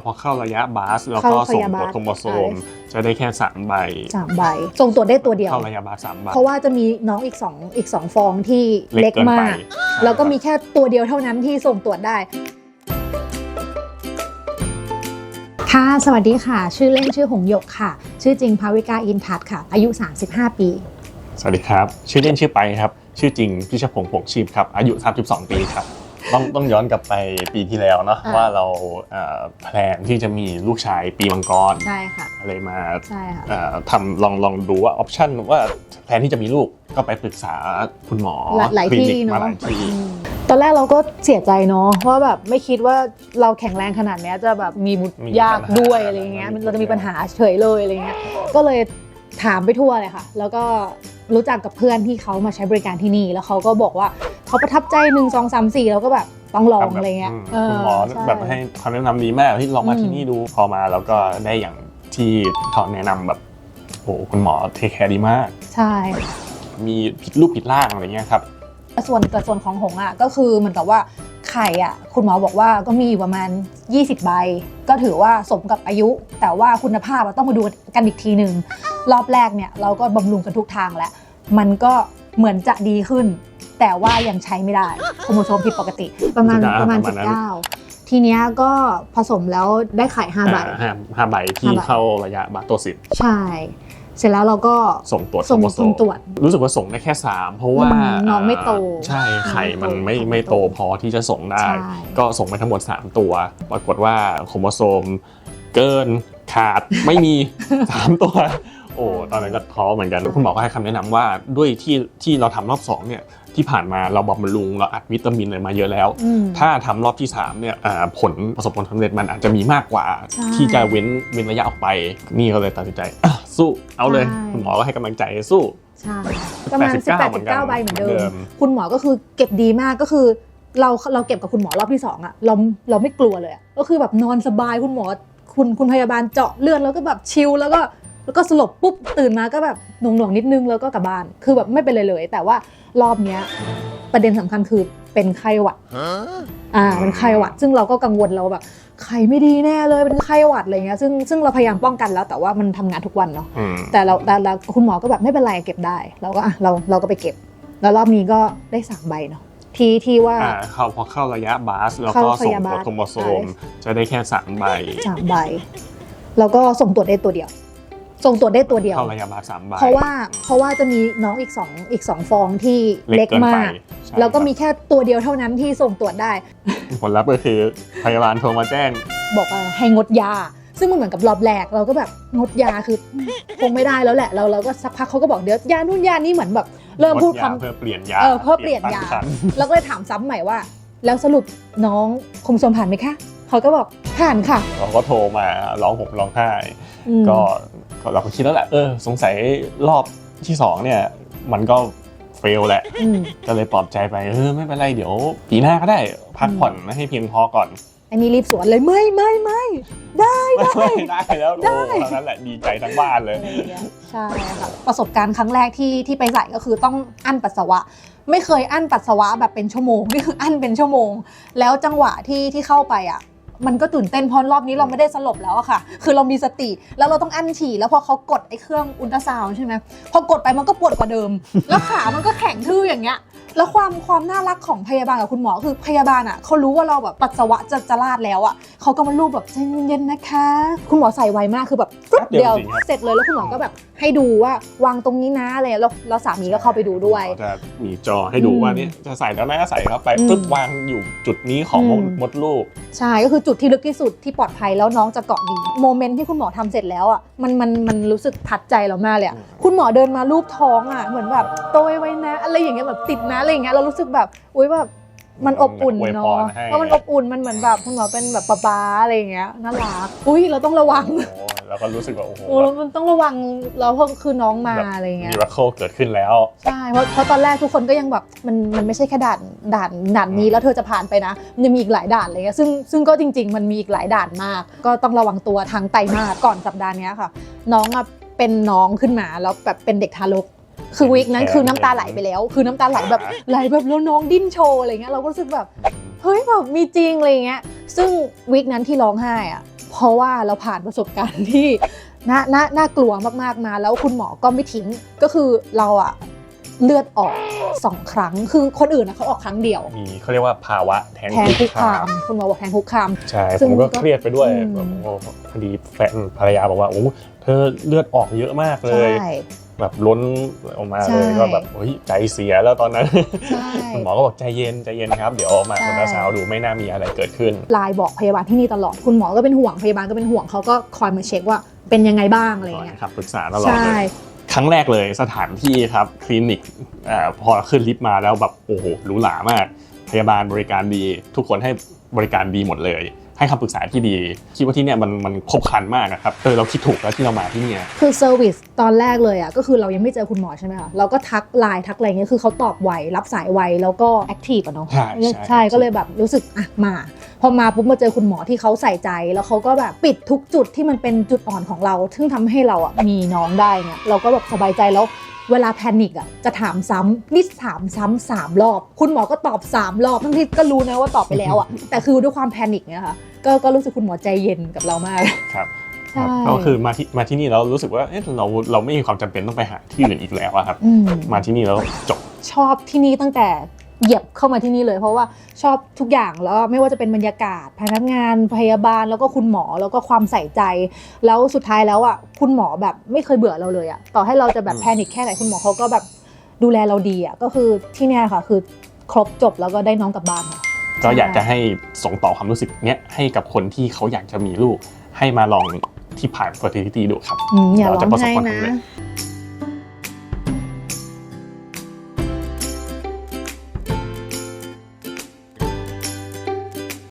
พอเข้าระยะบาสแล้วก็ส่งตรวจโครโมโซมจะได้แค่3 ใบส่งตรวจได้ตัวเดียวเข้าระยะบาส3 ใบเพราะว่าจะมีน้องอีก2ฟองที่เล็กมากแล้วก็มีแค่ตัวเดียวเท่านั้นที่ส่งตรวจได้ค่ะสวัสดีค่ะชื่อเล่นชื่อหงหยกค่ะชื่อจริงภาวิกาอินทัศน์ค่ะอายุ35 ปีสวัสดีครับชื่อเล่นชื่อไปครับชื่อจริงพิชพงษ์ผงชีพครับอายุ32 ปีครับต้องย้อนกลับไปปีที่แล้วเนาะว่าเราแพลนที่จะมีลูกชายปีมังกรใช่ค่ะอะไรมาใช่ค่ะทำลองดูว่าออปชั่นว่าแพลนที่จะมีลูกก็ไปปรึกษาคุณหมอหลายที่เนาะตอนแรกเราก็เสียใจเนาะว่าแบบไม่คิดว่าเราแข็งแรงขนาดนี้จะแบบมีบุตรยากด้วยอะไรเงี้ยเราจะมีปัญหาเฉยเลยอะไรเงี้ยก็เลยถามไปทั่วเลยค่ะแล้วก็รู้จักกับเพื่อนที่เขามาใช้บริการที่นี่แล้วเขาก็บอกว่าเขาประทับใจ1 2 3 4แล้วก็แบบต้องลองอะไรเงี้ยคุณหมอแบบให้คำแนะนำดีมากที่ลองมาที่นี่ดูพอมาแล้วก็ได้อย่างที่เขาแนะนำแบบโอ้คุณหมอเทคแคร์ดีมากใช่มีผิดรูปผิดร่างอะไรเงี้ยครับส่วนของหงอ่ะก็คือเหมือนกับว่าไข่อ่ะคุณหมอบอกว่าก็มีอยู่ประมาณ20 ใบก็ถือว่าสมกับอายุแต่ว่าคุณภาพต้องมาดูกันอีกทีหนึ่งรอบแรกเนี่ยเราก็บำรุงกันทุกทางแล้วมันก็เหมือนจะดีขึ้นแต่ว่ายังใช้ไม่ได้โครโมโซมผิดปกติประมาณ19ทีเนี้ยก็ผสมแล้วได้ไข่5 ใบ5 ใบที่เข้าระยะบาโตซิสใช่เสร็จแล้วเราก็ส่งตรวจโครโมโซมรู้สึกว่าส่งได้แค่3เพราะว่าน้องไม่โตใช่ไข่มันไม่โตพอที่จะส่งได้ก็ส่งไปทั้งหมด3 ตัวปรากฏว่าโครโมโซมเกินขาดไม่มี3 ตัวโอ้ตอนนั้นก็ท้อเหมือนกันคุณหมอก็ให้คำแนะนำว่าด้วยที่เราทำรอบ2เนี่ยที่ผ่านมาเราบำรุงเราอัดวิตามินอะไรมาเยอะแล้วถ้าทำรอบที่3เนี่ยผลประสบผลสำเร็จมันอาจจะมีมากกว่าที่จะเว้นระยะออกไปนี่ก็เลยตัดสินใจสู้เอาเลยคุณหมอก็ให้กำลังใจสู้ใช่ประมาณ18-19 ใบเหมือนเดิมคุณหมอก็คือเก็บดีมากก็คือเราเก็บกับคุณหมอรอบที่2อ่ะเราไม่กลัวเลยก็คือแบบนอนสบายคุณหมอคุณพยาบาลเจาะเลือดแล้วก็แบบชิลแล้วก็สลบปุ๊บตื่นมาก็แบบหน่วงนิดนึงแล้วก็กลับบ้านคือแบบไม่เป็นเลยแต่ว่ารอบเนี้ยประเด็นสำคัญคือเป็นไข้หวัดเป็นไข้หวัดซึ่งเราก็กังวลเราแบบไข้ไม่ดีแน่เลยเป็นไข้หวัดอะไรเงี้ยซึ่งเราพยายามป้องกันแล้วแต่ว่ามันทำงานทุกวันเนาะแต่คุณหมอก็แบบไม่เป็นไรเก็บได้เราก็เราก็ไปเก็บแล้วรอบนี้ก็ได้3 ใบเนาะที่ว่าพอเข้าระยะบาสแล้วก็ส่งตรวจโครโมโซมจะได้แค่3 ใบแล้วก็ส่งตรวจได้ตัวเดียวเข้าระยะบาส3 ใบเพราะว่าจะมีน้องอีก2 ฟองที่เล็กมากแล้วก็มีแค่ตัวเดียวเท่านั้นที่ส่งตรวจได้ผลลัพธ์ก็คือพยาบาลโทรมาแจ้งบอกว่าให้งดยาซึ่งมันเหมือนกับรอบแรกเราก็แบบงดยาคือคงไม่ได้แล้วแหละเราก็สักพักเขาก็บอกเดี๋ยวยานู่นยานี่เหมือนแบบเริ่มพูดคำเพื่อเปลี่ยนยาแล้วก็เลยถามซ้ำใหม่ว่าแล้วสรุปน้องโครโมโซมผ่านไหมคะเขาก็บอกผ่านค่ะเราก็โทรมาร้องห่มร้องไห้ก็เราก็คิดแล้วแหละสงสัยรอบที่2เนี่ยมันก็เฟลแหละก็เลยปลอบใจไปไม่เป็นไรเดี๋ยวปีหน้าก็ได้พักผ่อนให้เพียงพอก่อนอันนี้รีบสวนเลยไม่ได้แล้วโอ้นั่นแหละดีใจทั้งบ้านเลยใช่ค่ะประสบการณ์ครั้งแรกที่ไปใส่ก็คือต้องอั้นปัสสาวะไม่เคยอั้นปัสสาวะแบบเป็นชั่วโมงนี่คืออั้นเป็นชั่วโมงแล้วจังหวะที่เข้าไปอ่ะมันก็ตื่นเต้นเพราะรอบนี้เราไม่ได้สลบแล้วอะค่ะคือเรามีสติแล้วเราต้องอั้นฉี่แล้วพอเขากดไอ้เครื่องอุลตราซาวด์ใช่ไหมพอกดไปมันก็ปวดกว่าเดิมแล้วขามันก็แข็งทื่ออย่างเงี้ยแล้วความน่ารักของพยาบาลกับคุณหมอคือพยาบาลอ่ะเขารู้ว่าเราแบบปัสสาวะจะราดแล้วอ่ะเขาก็มาลูบแบบใจเย็นๆนะคะคุณหมอใส่ไวมากคือแบบฟึ๊บเดียวเสร็จเลยแล้วคุณหมอก็แบบให้ดูว่าวางตรงนี้นะอะไรแล้วสามีก็เข้าไปดูด้วยจะมีจอให้ดูว่านี่จะใส่แล้วนะใส่เข้าไปปึ๊บวางอยู่จุดนี้ของมดลูกใช่ก็คือจุดที่ลึกที่สุดที่ปลอดภัยแล้วน้องจะเกาะดีโมเมนต์ที่คุณหมอทำเสร็จแล้วอ่ะมันรู้สึกทัดใจเรามากเลยคุณหมอเดินมาลูบท้องอ่ะเหมือนแบบโตไว้นะอะไรอย่างเงี้ยแบบติดนะอะไรอย่างเงี้ยเรารู้สึกแบบอุ๊ยแบบมันอบอุ่นเนาะเพราะมันอบอุ่นมันเหมือนแบบคุณหมอเป็นแบบป๊าอะไรอย่างเงี้ยน่ารักอุ๊ยเราต้องระวังแล้วก็รู้สึกว่าโอ้โหมันต้องระวังแล้วเพราะคือน้องมาอะไรเงี้ยมิราเคิลเกิดขึ้นแล้วใช่เพราะตอนแรกทุกคนก็ยังแบบมันไม่ใช่แค่ด่านนี้แล้วเธอจะผ่านไปนะมันยังมีอีกหลายด่านเลยซึ่งก็จริงๆมันมีอีกหลายด่านมากก็ต้องระวังตัวทางไตรมาสก่อนสัปดาห์นี้ค่ะน้องเป็นน้องขึ้นมาแล้วแบบเป็นเด็กทารกคือวีคนั้นคือน้ำตาไหลไปแล้วคือน้ำตาไหลแบบแล้วน้องดิ้นโชว์อะไรเงี้ยเราก็รู้สึกแบบ เฮ้ยแบบมีจริงอะไรเงี้ยซึ่งวีคนั้นที่ร้องไห้อะเพราะว่าเราผ่านประสบการณ์ที่น่ากลัวมากๆมาแล้วคุณหมอก็ไม่ทิ้งก็คือเราอะเลือดออก2 ครั้งคือคนอื่นนะเขาออกครั้งเดียวมีเขาเรียกว่าภาวะแท้ง คุกคามคุณหมอบอกแท้งคุกคาม ใช่ ซึ่ ผ ง มก็เครียดไปด้วย อืม แบบโอ้พอดีแฟนภรรยาบอกว่าโอ้เธอเลือดออกเยอะมากเลย ใช่ แบบล้นออกมา ใช่ เลยก็แบบเฮ้ยใจเสียแล้วตอนนั้น ใช่ คุณหมอก็บอกใจเย็นครับเดี๋ยวมา ใช่ อัลตราซาวด์ดูไม่น่ามีอะไรเกิดขึ้น ไลน์บอกพยาบาลที่นี่ตลอดคุณหมอก็เป็นห่วงพยาบาลก็เป็นห่วงเขาก็คอยมาเช็คว่าเป็นยังไงบ้างอะไรเงี้ย ครับปรึกษาตลอด ใช่ เลยครั้งแรกเลยสถานที่ครับคลินิกพอขึ้นลิฟต์มาแล้วแบบโอ้โหหรูหรามากพยาบาลบริการดีทุกคนให้บริการดีหมดเลยให้คำปรึกษาที่ดีคิดว่าที่เนี่ยมันครบครันมากนะครับเราคิดถูกแล้วที่เรามาที่เนี่ย คือเซอร์วิสตอนแรกเลยอ่ะก็คือเรายังไม่เจอคุณหมอใช่ไหมคะเราก็ทักไลน์ทักอะไรเงี้ยคือเขาตอบไวรับสายไวแล้วก็แอคทีฟอะเนาะ ใช่ ก็เลยแบบรู้สึกอ่ะมาพอมาปุ๊บมาเจอคุณหมอที่เขาใส่ใจแล้วเขาก็แบบปิดทุกจุดที่มันเป็นจุดอ่อนของเราซึ่งทำให้เราอ่ะมีน้องได้เนี่ยเราก็แบบสบายใจแล้วเวลาแพนิคอ่ะจะถามซ้ำนี่ถามซ้ำ3 รอบคุณหมอก็ตอบ3 รอบทั้งที่ก็รู้นะว่าตอบไปแล้วอ่ะแต่คือด้วยความแพนิคเนี่ยค่ะก็รู้สึกคุณหมอใจเย็นกับเรามาก ครับ ใช่ ก็คือมาที่นี่แล้วรู้สึกว่าเอ๊ะเราไม่มีความจำเป็นต้องไปหาที่อื่นอีกแล้วอะครับ อืม มาที่นี่แล้วจบ ชอบที่นี่ตั้งแต่เหยียบเข้ามาที่นี่เลยเพราะว่าชอบทุกอย่างแล้วไม่ว่าจะเป็นบรรยากาศพนักงานพยาบาลแล้วก็คุณหมอแล้วก็ความใส่ใจแล้วสุดท้ายแล้วอ่ะคุณหมอแบบไม่เคยเบื่อเราเลยอ่ะต่อให้เราจะแบบแพนิคแค่ไหนคุณหมอเขาก็แบบดูแลเราดีอ่ะก็คือที่เนี่ยค่ะคือครบจบแล้วก็ได้น้องกลับบ้านค่ะ ก็อยากจะให้ส่งต่อความรู้สึกเนี้ยให้กับคนที่เขาอยากจะมีลูกให้มาลองที่ผ่าน fertility ดูครับ อย่าร้อง จะประสบ ไห้ ความ นะ สำเร็จ